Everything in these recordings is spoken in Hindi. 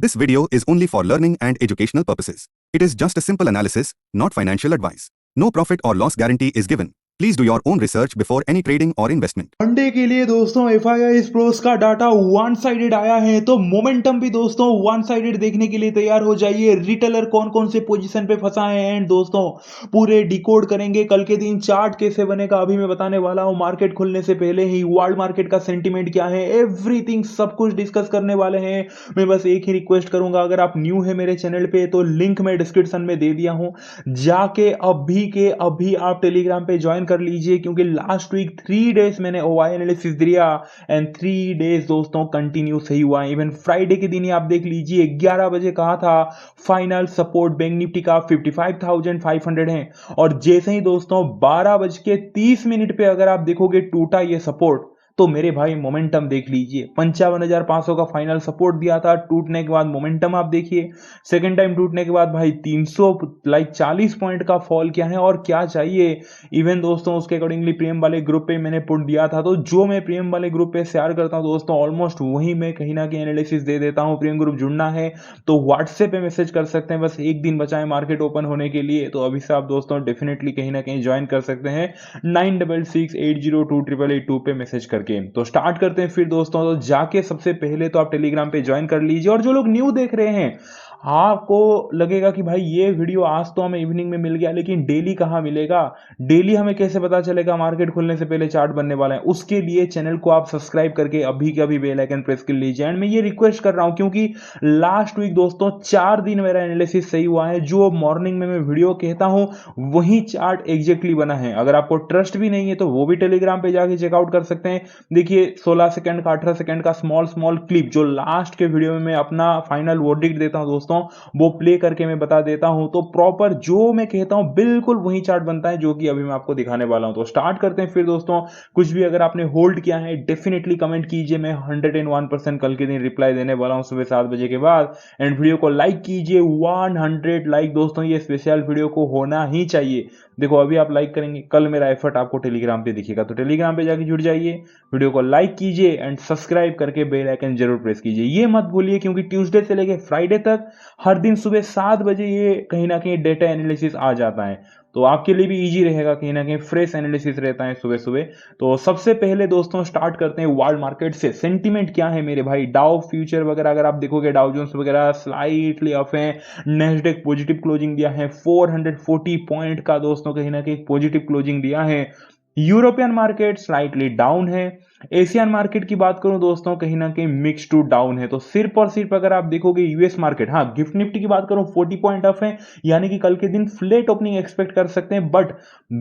This video is only for learning and educational purposes. It is just a simple analysis, not financial advice. No profit or loss guarantee is given. Please do your own research before any trading or investment. Monday के लिए दोस्तों एफआईआई प्रोस का डाटा वन साइडेड आया है, तो मोमेंटम भी दोस्तों वन साइडेड देखने के लिए तैयार हो जाइए। रिटेलर कौन कौन से पोजीशन पे फंसा है एंड दोस्तों पूरे डिकोड करेंगे। कल के दिन चार्ट कैसे बनेगा अभी मैं बताने वाला हूं। मार्केट खुलने से पहले ही वर्ल्ड मार्केट का सेंटीमेंट क्या है, एवरीथिंग सब कुछ डिस्कस करने वाले हैं। मैं बस एक ही रिक्वेस्ट करूंगा, अगर आप न्यू है मेरे चैनल पे तो लिंक मैं डिस्क्रिप्शन में दे दिया हूं, जाके अभी के अभी आप टेलीग्राम पे ज्वाइन कर लीजिए, क्योंकि लास्ट वीक 3 डेज मैंने ओवाई एनालिसिस दिया एंड 3 डेज दोस्तों कंटिन्यू सही हुआ। इवन फ्राइडे के दिन ही आप देख लीजिए 11 बजे कहा था फाइनल सपोर्ट बैंक निफ्टी का 55,500 है, और जैसे ही दोस्तों 12:30 पे अगर आप देखोगे टूटा ये सपोर्ट, तो मेरे भाई मोमेंटम देख लीजिए। 55,500 का फाइनल सपोर्ट दिया था, टूटने के बाद मोमेंटम आप देखिए। सेकंड टाइम टूटने के बाद भाई 40 पॉइंट का फॉल किया है, और क्या चाहिए। इवन दोस्तों उसके अकॉर्डिंगली प्रीमियम वाले ग्रुप पे मैंने पुट दिया था, तो जो मैं प्रीमियम वाले ग्रुप पे शेयर करता हूं दोस्तों ऑलमोस्ट वही मैं कहीं ना कहीं एनालिसिस दे देता हूं। प्रीमियम ग्रुप जुड़ना है तो व्हाट्सएप पे मैसेज कर सकते हैं, बस एक दिन बचा है मार्केट ओपन होने के लिए, तो अभी से आप दोस्तों डेफिनेटली कहीं ना कहीं ज्वाइन कर सकते हैं। 9668028882 पे मैसेज करके। तो स्टार्ट करते हैं फिर दोस्तों। तो जाके सबसे पहले तो आप टेलीग्राम पे ज्वाइन कर लीजिए, और जो लोग न्यू देख रहे हैं आपको लगेगा कि भाई ये वीडियो आज तो हमें इवनिंग में मिल गया, लेकिन डेली कहां मिलेगा, डेली हमें कैसे पता चलेगा मार्केट खुलने से पहले चार्ट बनने वाला है। उसके लिए चैनल को आप सब्सक्राइब करके अभी के अभी बेल आइकन प्रेस कर लीजिए। एंड मैं ये रिक्वेस्ट कर रहा हूं, क्योंकि लास्ट वीक दोस्तों 4 दिन मेरा एनालिसिस सही हुआ है, जो मॉर्निंग में मैं वीडियो कहता हूं वही चार्ट एग्जैक्टली बना है। अगर आपको ट्रस्ट भी नहीं है तो वो भी टेलीग्राम पे जाके चेकआउट कर सकते हैं। देखिए 16 सेकंड का 18 सेकंड का स्मॉल क्लिप जो लास्ट के वीडियो में मैं अपना फाइनल वर्डिक्ट देता हूं दोस्तों, वो प्ले करके मैं बता देता हूं, तो प्रॉपर जो मैं कहता हूं बिल्कुल वही चार्ट बनता है, जो कि अभी मैं आपको दिखाने वाला हूं। तो स्टार्ट करते हैं फिर दोस्तों। कुछ भी अगर आपने होल्ड किया है डेफिनेटली कमेंट कीजिए, मैं 101% कल के दिन रिप्लाई देने वाला हूं सुबह 7 बजे के बाद। एंड वीडियो को लाइक कीजिए, 100 लाइक दोस्तों, ये स्पेशल वीडियो को होना ही चाहिए। देखो अभी आप लाइक करेंगे, कल मेरा एफर्ट आपको टेलीग्राम पे दिखेगा, तो टेलीग्राम पे जाके जुड़ जाइए, वीडियो को लाइक कीजिए एंड सब्सक्राइब करके बेल आइकन जरूर प्रेस कीजिए। ये मत भूलिए, क्योंकि ट्यूसडे से लेके फ्राइडे तक हर दिन सुबह 7 बजे ये कहीं ना कहीं डेटा एनालिसिस आ जाता है, तो आपके लिए भी इजी रहेगा, कहीं ना कहीं फ्रेश एनालिसिस रहता है सुबह सुबह। तो सबसे पहले दोस्तों स्टार्ट करते हैं वर्ल्ड मार्केट से। सेंटीमेंट क्या है मेरे भाई, डाउ फ्यूचर वगैरह अगर आप देखोगे, डाउ जोन्स वगैरह स्लाइटली अप है, नेस्डेक पॉजिटिव क्लोजिंग दिया है 440 पॉइंट का दोस्तों, कहीं ना कहीं पॉजिटिव क्लोजिंग दिया है। यूरोपियन मार्केट स्लाइटली डाउन है। एशियन मार्केट की बात करूं दोस्तों, कहीं ना कहीं मिक्स टू डाउन है। तो सिर्फ और सिर्फ अगर आप देखोगे यूएस मार्केट, हाँ गिफ्ट निफ्टी की बात करूं 40 पॉइंट अप है, यानी कि कल के दिन फ्लैट ओपनिंग एक्सपेक्ट कर सकते हैं। बट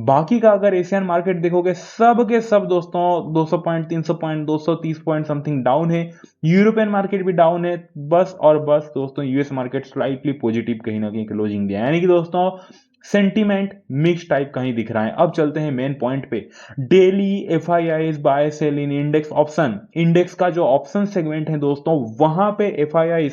बाकी का अगर एशियन मार्केट देखोगे, सब के सब दोस्तों 200 point 300 point 230 point something down है। यूरोपियन मार्केट भी डाउन है, बस और बस दोस्तों यूएस मार्केट स्लाइटली पॉजिटिव कहीं ना कहीं क्लोजिंग दिया, यानी कि दोस्तों सेंटीमेंट मिक्स टाइप का ही दिख रहा है। अब चलते हैं मेन पॉइंट पे। डेली एफआईआई बाय सेल इन इंडेक्स ऑप्शन, इंडेक्स का जो ऑप्शन सेगमेंट है दोस्तों, वहां पे एफआईआई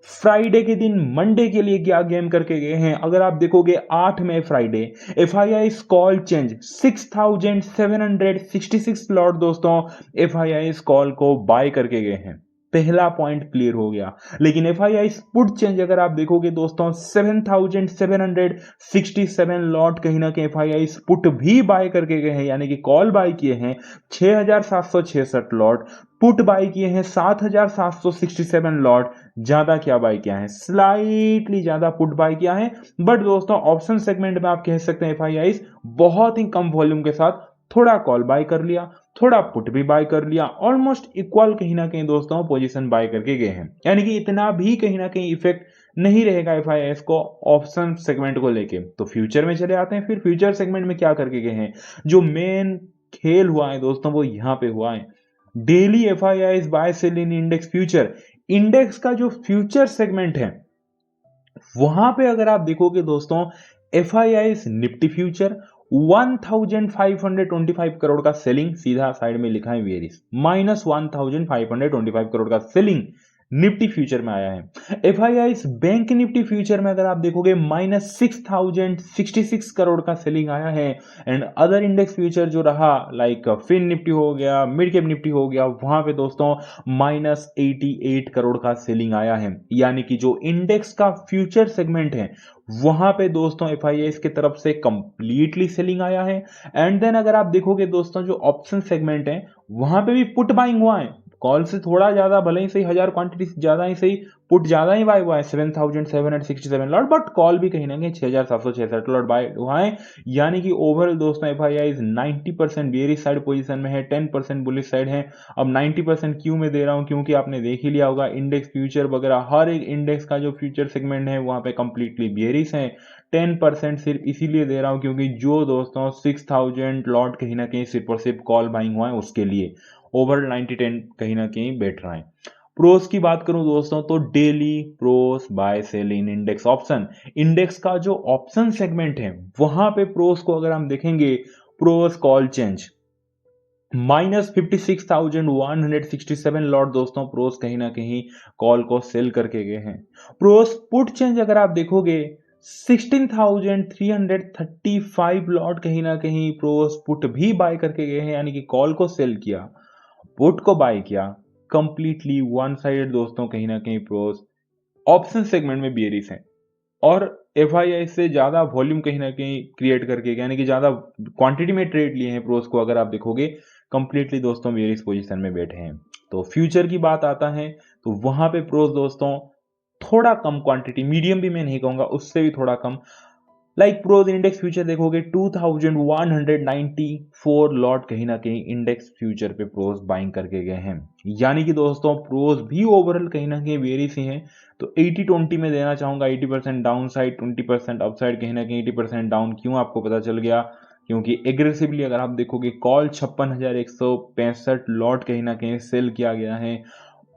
फ्राइडे के दिन मंडे के लिए क्या गेम करके गए हैं। अगर आप देखोगे 8 मई Friday FII call change 6766 lot दोस्तों एफआईआई कॉल को बाय करके गए हैं। पहला पॉइंट क्लियर हो गया। लेकिन एफआईआई पुट चेंज अगर आप देखोगे दोस्तों 7767 लॉट कहीं ना कहीं एफआईआई पुट भी बाय करके गए हैं, यानी कि कॉल बाय किए हैं 6766 लॉट, पुट बाय किए हैं 7767 लॉट। ज्यादा क्या बाय किया है, स्लाइटली ज्यादा पुट बाय किया है। बट दोस्तों ऑप्शन सेगमेंट में आप कह सकते हैं एफआईआई बहुत ही कम वॉल्यूम के साथ थोड़ा कॉल बाय कर लिया, थोड़ा पुट भी बाय कर लिया, ऑलमोस्ट इक्वल कहीं ना कहीं दोस्तों पोजीशन बाय करके गए हैं, यानी कि इतना भी कहीं ना कहीं इफेक्ट नहीं रहेगा एफआईआई को ऑप्शन सेगमेंट को लेके। तो फ्यूचर में चले आते हैं फिर। फ्यूचर सेगमेंट में क्या करके गए हैं, जो मेन खेल हुआ है दोस्तों वो यहां पे हुआ है। डेली एफआईआई बाय सेल इन इंडेक्स फ्यूचर, इंडेक्स का जो फ्यूचर सेगमेंट है वहां पे अगर आप देखोगे दोस्तों एफआईआई निफ्टी फ्यूचर 1525 करोड़ का सेलिंग, सीधा साइड में लिखा है वेरिस -1525 करोड़ का सेलिंग। निफ्टी फ्यूचर में आया है। एफआईआई बैंक निफ्टी फ्यूचर में अगर आप देखोगे -6066 करोड़ का सेलिंग आया है। एंड अदर इंडेक्स फ्यूचर जो रहा लाइक फिन निफ्टी हो गया, मिड कैप निफ्टी हो गया, वहां पे दोस्तों -88 करोड़ का सेलिंग आया है। यानी कि जो इंडेक्स का फ्यूचर सेगमेंट है वहां पे दोस्तों एफआईआई की तरफ से कंप्लीटली सेलिंग आया है। एंड देन अगर आप देखोगे दोस्तों जो ऑप्शन सेगमेंट है वहां पे भी पुट बाइंग हुआ है। कॉल से थोड़ा ज्यादा, भले ही सही 1000 क्वांटिटी ज्यादा ही सही, पुट ज्यादा ही बाय हुआ है 7767 लॉट, बट कॉल भी कहीं ना कहीं 6766 लॉट बाय हुआ है। यानी कि ओवरऑल दोस्तों एफआईआई 90% बेयरिश साइड पोजीशन में है, 10% बुलिश साइड है। अब 90% क्यों मैं दे रहा हूं, क्योंकि आपने देख ही लिया होगा इंडेक्स फ्यूचर वगैरह हर एक इंडेक्स का जो फ्यूचर सेगमेंट है वहां पे कंप्लीटली बेयरिश है। 10% सिर्फ इसीलिए दे रहा हूं क्योंकि जो दोस्तों 6000 लॉट कहीं ना कहीं सिर्फ और सिर्फ कॉल बाइंग हुआ है उसके लिए ओवर 90-10 कहीं ना कहीं बैठ रहा है। प्रोस की बात करूं दोस्तों तो डेली प्रोस बाय सेल इन इंडेक्स ऑप्शन, इंडेक्स का जो ऑप्शन सेगमेंट है वहां पे प्रोस को अगर हम देखेंगे, प्रोस कॉल चेंज -56,167 लॉट दोस्तों प्रोस कहीं ना कहीं कॉल को सेल करके गए हैं। प्रोस पुट चेंज अगर आप देखोगे 16,335 लॉट कहीं ना कहीं प्रोस पुट भी बाय करके गए हैं, यानी कि कॉल को सेल किया, पुट को बाय किया, कंप्लीटली वन साइडेड दोस्तों कहीं ना कहीं प्रोस ऑप्शन सेगमेंट में बियरिश है। और एफआईआई से ज्यादा वॉल्यूम कहीं ना कहीं क्रिएट करके, यानी कि ज्यादा क्वांटिटी में ट्रेड लिए हैं प्रोस को अगर आप देखोगे, कंप्लीटली दोस्तों बेयरिश पोजीशन में बैठे हैं। तो फ्यूचर की बात आता है तो वहां पे प्रोस दोस्तों थोड़ा कम क्वांटिटी, मीडियम भी मैं नहीं कहूंगा, उससे भी थोड़ा कम, लाइक प्रोज इंडेक्स फ्यूचर देखोगे 2194 लॉट कहीं ना कहीं इंडेक्स फ्यूचर पे प्रोज बाइंग करके गए हैं। यानी कि दोस्तों प्रोज भी ओवरऑल कहीं ना कहीं वेरी सी हैं। तो 80-20 में देना चाहूंगा, 80% डाउन साइड, 20% अप साइड, कहीं ना कहीं 80% डाउन। क्यों आपको पता चल गया, क्योंकि एग्रेसिवली अगर आप देखोगे कॉल 56,165 लॉट कहीं ना कहीं सेल किया गया है,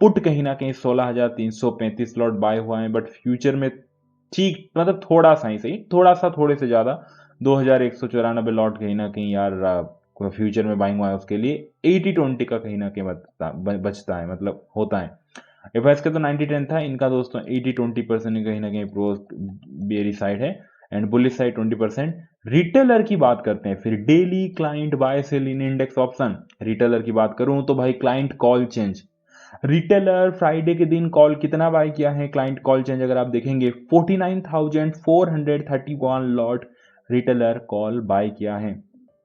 पुट कहीं ना कहीं 16,335 लॉट बाय हुआ है, बट फ्यूचर में ठीक मतलब थोड़ा सा ही सही, थोड़ा सा थोड़े से ज्यादा 2194 लॉट कहीं ना कहीं यार फ्यूचर में बाइंग हुआ है, उसके लिए 80-20 का कहीं ना कहीं बचता है, मतलब होता है। एफएस का तो 90-10 था, इनका दोस्तों 80-20% कहीं ना कहीं प्रोस बेरी साइड है एंड बुलिश साइड 20%। रिटेलर की बात करते हैं फिर, डेली क्लाइंट बाय सेल इन इंडेक्स ऑप्शन। रिटेलर की बात करूं तो भाई client call change, retailer Friday के दिन कॉल कितना बाय किया है, क्लाइंट कॉल चेंज अगर आप देखेंगे 49,431 लॉट रिटेलर कॉल बाय किया है।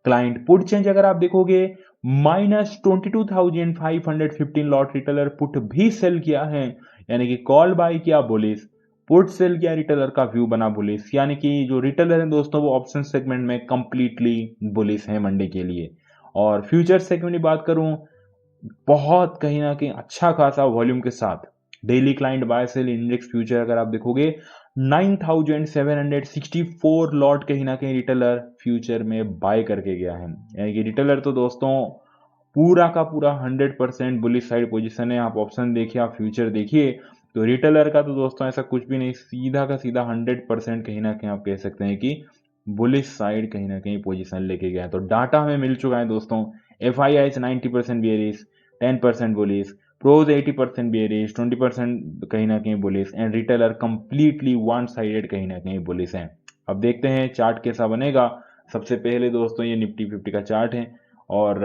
क्लाइंट पुट चेंज अगर आप देखोगे -22,515 लॉट रिटेलर पुट भी सेल किया है, यानी कि कॉल बाय किया बुलिश, पुट सेल किया रिटेलर का व्यू बना बुलिश। यानी कि जो रिटेलर है दोस्तों वो ऑप्शन सेगमेंट में कंप्लीटली बुलिश है मंडे के लिए। और फ्यूचर सेगमेंट की बात करूं, बहुत कहीं ना कहीं अच्छा खासा वॉल्यूम के साथ daily client buy sell index future अगर आप देखोगे 9,764 लॉट कहीं ना कहीं रिटेलर फ्यूचर में बाय करके गया है। यानी कि रिटेलर तो दोस्तों पूरा का पूरा 100% बुलिश साइड पोजीशन है। आप ऑप्शन देखिए, आप फ्यूचर देखिए, तो रिटेलर का तो दोस्तों ऐसा कुछ भी नहीं, सीधा का सीधा 100% कहीं ना कहीं आप कह सकते हैं कि बुलिश साइड कहीं ना कहीं पोजीशन लेके गया है। तो डाटा हमें मिल चुका है दोस्तों, FII 90% bearish, 10% bullish, pros 80% bearish, 20% कहीं ना कहीं bullish and retailer completely one sided कहीं ना कहीं बुलिश है। अब देखते हैं चार्ट कैसा बनेगा। सबसे पहले दोस्तों ये निफ्टी 50 का चार्ट है, और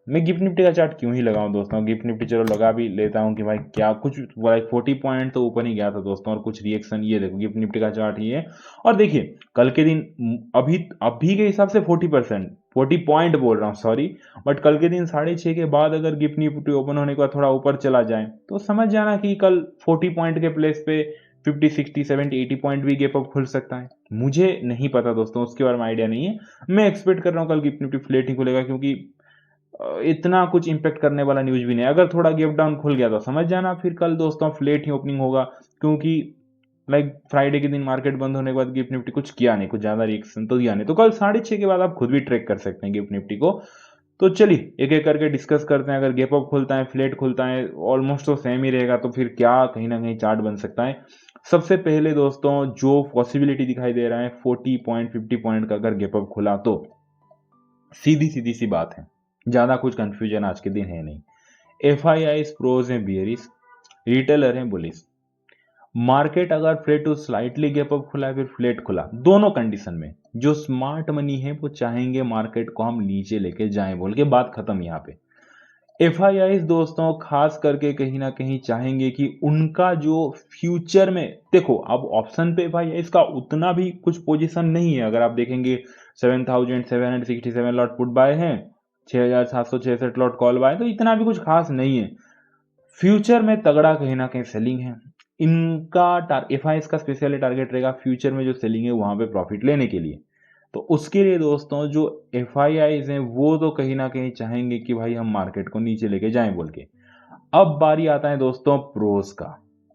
मैं गिफ्ट निफ्टी का चार्ट क्यों ही लगाऊं दोस्तों, गिफ्ट निफ्टी चलो लगा भी लेता हूं कि भाई क्या कुछ लाइक 40 पॉइंट तो ऊपर ही गया था दोस्तों, और कुछ रिएक्शन, ये देखो गिफ्ट निफ्टी का चार्ट ही है। और देखिए कल के दिन अभी के हिसाब से 40 पॉइंट बोल रहा हूँ सॉरी, बट कल के दिन 6:30 के बाद अगर गिफ्ट निफ्टी ओपन होने के बाद थोड़ा ऊपर चला जाए तो समझ जाना कि कल 40 पॉइंट के प्लेस पे 50, 60, 70, 80 पॉइंट भी गैप अप खुल सकता है। मुझे नहीं पता दोस्तों, उसके बारे में आइडिया नहीं है। मैं एक्सपेक्ट कर रहा हूँ कल गिफ्ट निफ्टी फ्लैट ही खुलेगा, क्योंकि इतना कुछ इंपैक्ट करने वाला न्यूज भी नहीं। अगर थोड़ा गैप डाउन खुल गया तो समझ जाना फिर कल दोस्तों फ्लैट ही ओपनिंग होगा, क्योंकि लाइक फ्राइडे के दिन मार्केट बंद होने के बाद गिफ्ट निफ्टी कुछ किया नहीं, कुछ ज्यादा रिएक्शन तो दिया नहीं। तो कल 6:30 के बाद आप खुद भी ट्रैक कर सकते हैं गिफ्ट निफ्टी को। तो चलिए एक एक करके डिस्कस करते हैं। अगर गैप अप खुलता है, फ्लैट खुलता है, ऑलमोस्ट तो सेम ही रहेगा, तो फिर क्या कहीं ना कहीं चार्ट बन सकता है। सबसे पहले दोस्तों जो पॉसिबिलिटी दिखाई दे रहा है 40 पॉइंट 50 पॉइंट का अगर गैप अप खुला तो सीधी सीधी सी बात है, ज्यादा कुछ कंफ्यूजन आज के दिन है नहीं। एफआईआई प्रोज है बियरिश, रिटेलर हैं बुलिश। मार्केट अगर flat to slightly gap up खुला है फिर फ्लेट खुला, दोनों कंडीशन में जो स्मार्ट मनी है वो चाहेंगे मार्केट को हम नीचे लेके जाएं बोल के, बात खत्म यहाँ पे। एफआईआई दोस्तों खास करके कहीं ना कहीं चाहेंगे कि उनका जो फ्यूचर में, देखो अब ऑप्शन पे एफआईआई का उतना भी कुछ पोजीशन नहीं है। अगर आप देखेंगे 7767 लॉट पुट बाय हैं, 6766 लॉट कॉल बाय, तो इतना भी कुछ खास नहीं है। फ्यूचर में तगड़ा कहीं ना कहीं सेलिंग है इनका। एफआईआई का स्पेशली टारगेट रहेगा फ्यूचर में जो सेलिंग है वहां पे प्रॉफिट लेने के लिए। तो उसके लिए दोस्तों जो एफआईआईज हैं वो तो कहीं ना कहीं चाहेंगे कि भाई हम मार्केट को नीचे लेके जाएं बोल के। अब बारी आता है दोस्तों प्रोस का।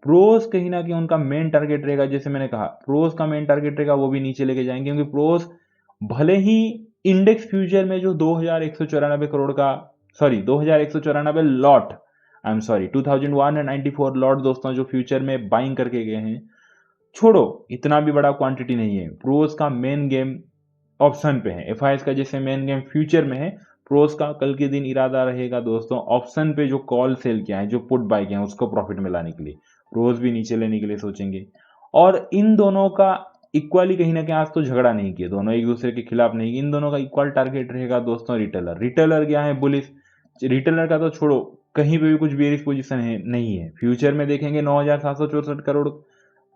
प्रोस कहीं ना कहीं उनका मेन टारगेट रहेगा, जैसे मैंने कहा प्रोस का मेन टारगेट रहेगा वो भी नीचे लेके जाएंगे, क्योंकि प्रोस भले ही इंडेक्स फ्यूचर में जो 2194 करोड़ का, sorry 2194 lot, I am sorry 2194 lot दोस्तों जो फ्यूचर में बाइंग करके गए हैं, छोड़ो इतना भी बड़ा क्वांटिटी नहीं है। प्रोस का मेन गेम ऑप्शन पे है, एफआईएस का जैसे मेन गेम फ्यूचर में है, प्रोस का कल के दिन इरादा रहेगा दोस्तों ऑप्शन पे जो कॉल सेल किया है, जो पुट बाय किया है, उसको प्रॉफिट में लाने के लिए प्रोस भी नीचे लेने के लिए सोचेंगे। और इन दोनों का इक्वली कहीं ना कहीं आज तो झगड़ा नहीं किया, दोनों एक दूसरे के खिलाफ नहीं, इन दोनों का इक्वल टारगेट रहेगा दोस्तों रिटेलर। रिटेलर क्या है बुलिश, रिटेलर का तो छोड़ो कहीं पे भी कुछ बेरिश पोजीशन है नहीं है। फ्यूचर में देखेंगे 9764 करोड़,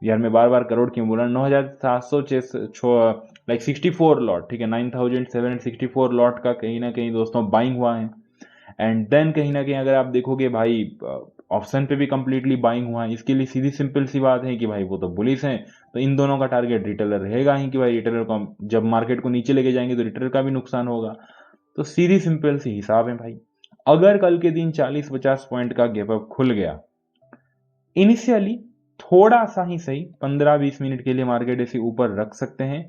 यार मैं बार बार करोड़ क्यों बोला, 9700 लाइक 64 लॉट, ठीक है 9764 लॉट का कहीं ना कहीं दोस्तों बाइंग हुआ है। एंड देन कहीं ना कहीं अगर आप देखोगे भाई ऑप्शन पे भी कंप्लीटली बाइंग हुआ है। इसके लिए सीधी सिंपल सी बात है कि भाई वो तो बुलिश हैं, तो इन दोनों का टारगेट रिटेलर रहेगा ही कि भाई रिटेलर को हम जब मार्केट को नीचे लेके जाएंगे तो रिटेलर का भी नुकसान होगा। तो सीधी सिंपल सी हिसाब है भाई। अगर कल के दिन 40-50 पॉइंट का गैप अप खुल गया इनिशियली, थोड़ा सा ही सही 15-20 मिनट के लिए मार्केट ऐसे ऊपर रख सकते हैं।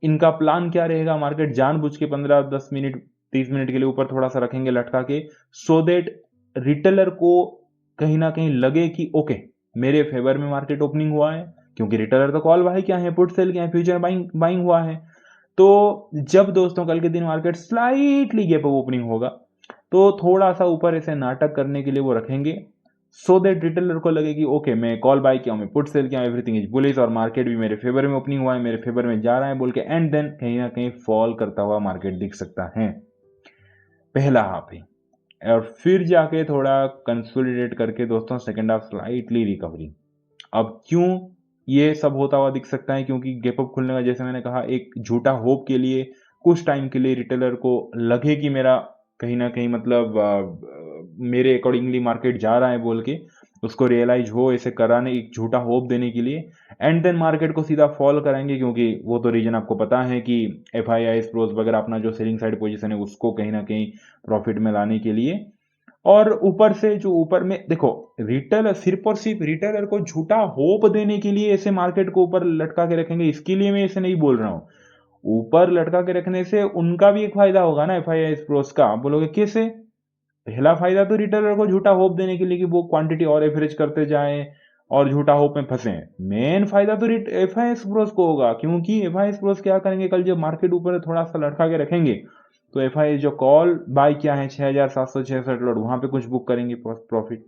इनका प्लान क्या रहेगा, मार्केट जानबूझ के 15-10 मिनट 30 मिनट के लिए ऊपर थोड़ा सा रखेंगे लटका के, सो देट रिटेलर को कहीं ना कहीं लगे कि ओके मेरे फेवर में मार्केट ओपनिंग हुआ है, क्योंकि रिटेलर तो कॉल बाय क्या है, पुट सेल क्या है, फ्यूचर बाइंग हुआ है। तो जब दोस्तों कल के दिन market slightly gap up opening होगा तो थोड़ा सा ऊपर ऐसे नाटक करने के लिए वो रखेंगे, सो दैट रिटेलर को लगे कि ओके मैं कॉल बाय किया हूं, मैं पुट सेल किया हूं, एवरीथिंग इज बुलिश और मार्केट भी मेरे फेवर में ओपनिंग हुआ है, मेरे फेवर में जा रहा है बोल के, एंड देन कहीं ना कहीं फॉल करता हुआ मार्केट दिख सकता है पहला हाफ ही। और फिर जाके थोड़ा कंसोलिडेट करके दोस्तों सेकंड हाफ स्लाइटली रिकवरी। अब क्यों ये सब होता हुआ दिख सकता है, क्योंकि गैप अप खुलने का जैसे मैंने कहा एक झूठा होप के लिए कुछ टाइम के लिए रिटेलर को लगे कि मेरा कहीं ना कहीं मतलब मेरे अकॉर्डिंगली मार्केट जा रहा है बोल के, उसको रियलाइज हो ऐसे कराने, एक झूठा होप देने के लिए, एंड देन मार्केट को सीधा फॉल कराएंगे, क्योंकि वो तो रीजन आपको पता है कि एफआईआई प्रोस वगैरह अपना जो सेलिंग साइड पोजीशन है उसको कहीं ना कहीं प्रॉफिट में लाने के लिए। और ऊपर से जो ऊपर में देखो रिटेलर सिर्फ और सिर्फ रिटेलर को झूठा होप देने के लिए ऐसे मार्केट को ऊपर लटका के रखेंगे, इसके लिए मैं ऐसे नहीं बोल रहा हूं। ऊपर लटका के रखने से उनका भी एक फायदा होगा ना एफआईआई प्रोस का, आप बोलोगे कैसे। पहला फायदा तो रिटेलर को झूठा होप देने के लिए कि वो क्वांटिटी और एवरेज करते जाएं और झूठा होप में फंसे। मेन फायदा तो एफआईआई प्रोस को होगा, क्योंकि एफआईआई प्रोस क्या करेंगे कल जब मार्केट ऊपर थोड़ा सा लटका के रखेंगे तो एफआईआई जो कॉल बाय किया है 6766 लॉट वहां पे कुछ बुक करेंगे प्रॉफिट।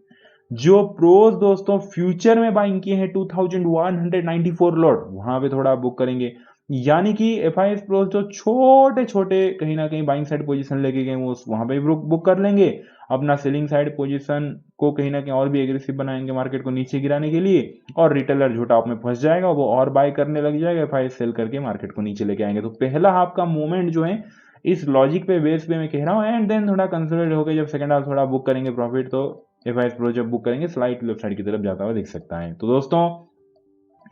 जो प्रोस दोस्तों फ्यूचर में बाइंग किए हैं 2194 लॉट वहां पे थोड़ा बुक करेंगे। यानी कि एफआईएस प्रोस जो छोटे छोटे कहीं ना कहीं बाइंग साइड पोजीशन लेके गए वो वहां पे बुक कर लेंगे, अपना सेलिंग साइड पोजीशन को कहीं ना कहीं और भी एग्रेसिव बनाएंगे मार्केट को नीचे गिराने के लिए, और रिटेलर झूठा में फंस जाएगा, वो और बाय करने लग जाएगा, एफआईएस सेल करके मार्केट को नीचे लेके आएंगे। तो पहला हाफ का मूवमेंट जो है इस लॉजिक पे बेस पे मैं कह रहा हूँ, एंड देन थोड़ा कंसोलिडेट होकर जब सेकंड हाफ थोड़ा बुक करेंगे प्रॉफिट, तो एफआईएस प्रो जब बुक करेंगे स्लाइट लेफ्ट साइड की तरफ जाता हुआ दिख सकता है। तो दोस्तों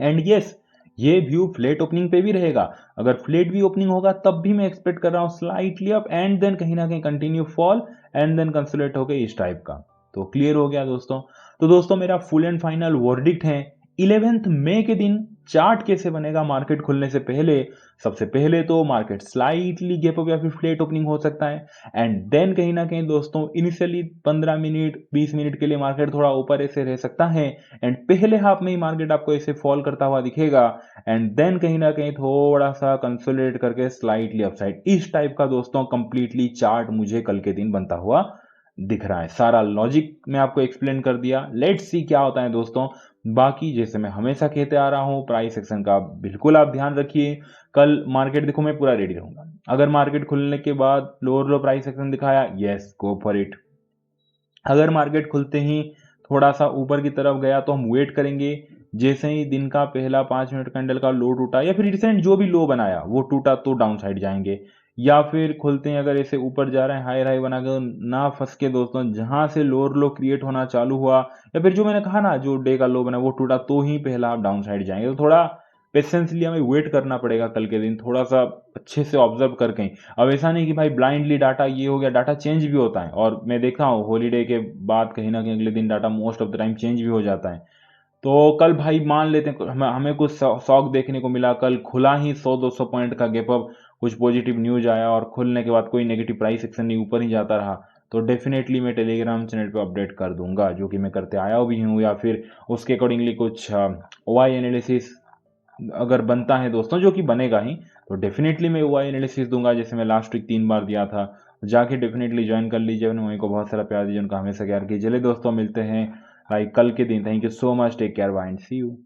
एंड यस ये व्यू फ्लैट ओपनिंग पे भी रहेगा, अगर फ्लैट भी ओपनिंग होगा तब भी मैं एक्सपेक्ट कर रहा हूं स्लाइटली अप एंड देन कहीं ना कहीं continue fall and then consolidate होकर इस टाइप का। तो क्लियर हो गया दोस्तों। तो दोस्तों मेरा फुल एंड फाइनल वर्डिक्ट है 11 मई के दिन चार्ट कैसे बनेगा मार्केट खुलने से पहले। सबसे पहले तो मार्केट स्लाइटली गैप अप या फिर फ्लैट ओपनिंग हो सकता है, एंड देन कहीं ना कहीं दोस्तों इनिशियली 15 मिनट 20 मिनट के लिए मार्केट थोड़ा ऊपर ऐसे रह सकता है, एंड पहले हाफ में ही मार्केट आपको ऐसे फॉल करता हुआ दिखेगा, एंड देन कहीं ना कहीं थोड़ा सा कंसोलिडेट करके स्लाइटली अपसाइड, इस टाइप का दोस्तों कंप्लीटली चार्ट मुझे कल के दिन बनता हुआ दिख रहा है। सारा लॉजिक मैं आपको एक्सप्लेन कर दिया। लेट्स सी क्या होता है दोस्तों। बाकी जैसे मैं हमेशा कहते आ रहा हूँ, प्राइस एक्शन का बिल्कुल आप ध्यान रखिए। कल मार्केट देखो, मैं पूरा रेडी रहूंगा। अगर मार्केट खुलने के बाद लोअर लो प्राइस एक्शन दिखाया, यस गो फॉर इट। अगर मार्केट खुलते ही थोड़ा सा ऊपर की तरफ गया तो हम वेट करेंगे। जैसे ही दिन का पहला 5 मिनट कैंडल का लो टूटा या फिर रिसेंट जो भी लो बनाया वो टूटा तो डाउन साइड जाएंगे। या फिर खुलते हैं अगर ऐसे ऊपर जा रहे हैं हायर हाई बना कर, ना फंस के दोस्तों, जहां से लोअर लो क्रिएट होना चालू हुआ या फिर जो मैंने कहा ना जो डे का लो बना वो टूटा तो ही पहला आप डाउन साइड जाएंगे। तो थोड़ा पेशेंसली हमें वेट करना पड़ेगा कल के दिन, थोड़ा सा अच्छे से ऑब्जर्व करके। अब ऐसा नहीं कि भाई ब्लाइंडली डाटा ये हो गया, डाटा चेंज भी होता है और मैं देखा हूँ हॉलीडे के बाद कहीं ना कहीं अगले दिन data most of the time change भी हो जाता है। तो कल भाई मान लेते हैं हमें कुछ शौक देखने को मिला, कल खुला ही 100-200 पॉइंट का गैप अप, कुछ पॉजिटिव न्यूज आया और खुलने के बाद कोई नेगेटिव प्राइस एक्शन नहीं, ऊपर ही जाता रहा, तो डेफिनेटली मैं टेलीग्राम चैनल पे अपडेट कर दूंगा, जो कि मैं करते आया भी हूँ। या फिर उसके अकॉर्डिंगली कुछ ओआई एनालिसिस अगर बनता है दोस्तों, जो कि बनेगा ही, तो डेफिनेटली मैं ओआई एनालिसिस दूंगा, जैसे मैं लास्ट वीक 3 बार दिया था। जाके डेफिनेटली ज्वाइन कर लीजिए, अपने मम्मी को बहुत सारा प्यार दीजिए, उनका हमेशा केयर कीजिए। चलिए दोस्तों, मिलते हैं भाई कल के दिन। Thank you so much, take care, bye and see you.